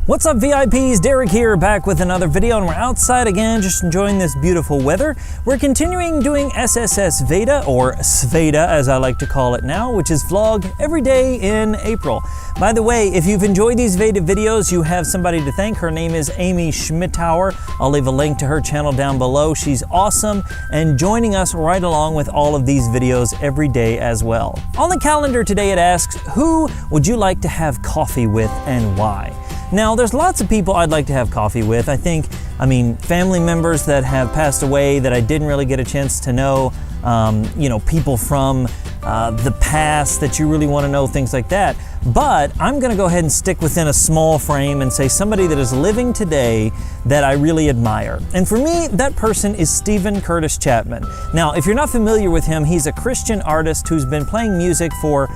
What's up, VIPs? Derek here, back with another video, and we're outside again, just enjoying this beautiful weather. We're continuing doing SSS Veda, or Sveda as I like to call it now, which is vlog every day in April. By the way, if you've enjoyed these Veda videos, you have somebody to thank. Her name is Amy Schmittauer. I'll leave a link to her channel down below. She's awesome and joining us right along with all of these videos every day as well. On the calendar today it asks, who would you like to have coffee with and why? Now, there's lots of people I'd like to have coffee with. I mean, family members that have passed away that I didn't really get a chance to know, people from the past that you really want to know, things like that. But I'm going to go ahead and stick within a small frame and say somebody that is living today that I really admire. And for me, that person is Steven Curtis Chapman. Now, if you're not familiar with him, he's a Christian artist who's been playing music for,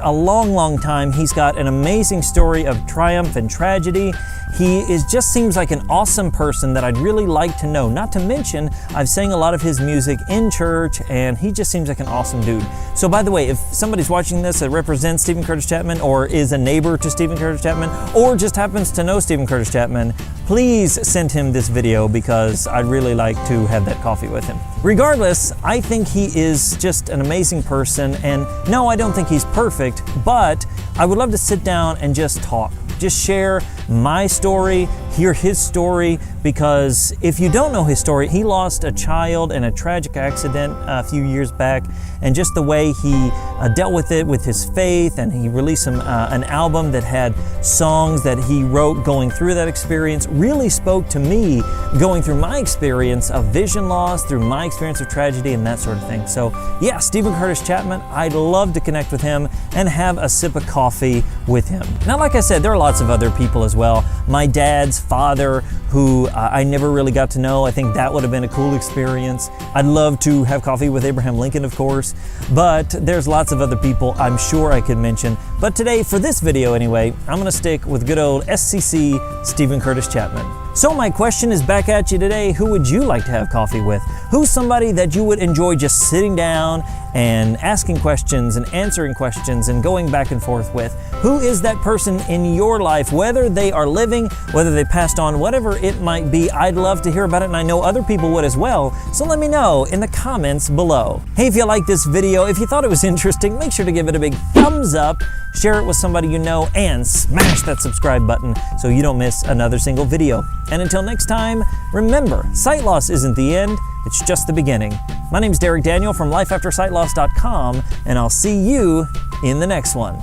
a long time. He's got an amazing story of triumph and tragedy. He just seems like an awesome person that I'd really like to know. Not to mention, I've sang a lot of his music in church, and he just seems like an awesome dude. So by the way, if somebody's watching this that represents Steven Curtis Chapman, or is a neighbor to Steven Curtis Chapman, or just happens to know Steven Curtis Chapman, please send him this video because I'd really like to have that coffee with him. Regardless, I think he is just an amazing person, and no, I don't think he's perfect, but I would love to sit down and just talk. Just share my story, hear his story, because if you don't know his story, he lost a child in a tragic accident a few years back, and just the way he dealt with it with his faith, and he released an album that had songs that he wrote going through that experience, really spoke to me going through my experience of vision loss, through my experience of tragedy and that sort of thing. So yeah, Steven Curtis Chapman, I'd love to connect with him and have a sip of coffee with him. Now, like I said, there are lots of other people as well. My dad's father, who I never really got to know. I think that would have been a cool experience. I'd love to have coffee with Abraham Lincoln, of course, but there's lots of other people I'm sure I could mention. But today, for this video anyway, I'm gonna stick with good old SCC Steven Curtis Chapman. So my question is back at you today. Who would you like to have coffee with? Who's somebody that you would enjoy just sitting down and asking questions and answering questions and going back and forth with? Who is that person in your life, whether they are living, whether they passed on, whatever it might be? I'd love to hear about it, and I know other people would as well, so let me know in the comments below. Hey, if you liked this video, if you thought it was interesting, make sure to give it a big thumbs up, share it with somebody you know, and smash that subscribe button so you don't miss another single video. And until next time, remember, sight loss isn't the end, it's just the beginning. My name's Derek Daniel from lifeaftersightloss.com, and I'll see you in the next one.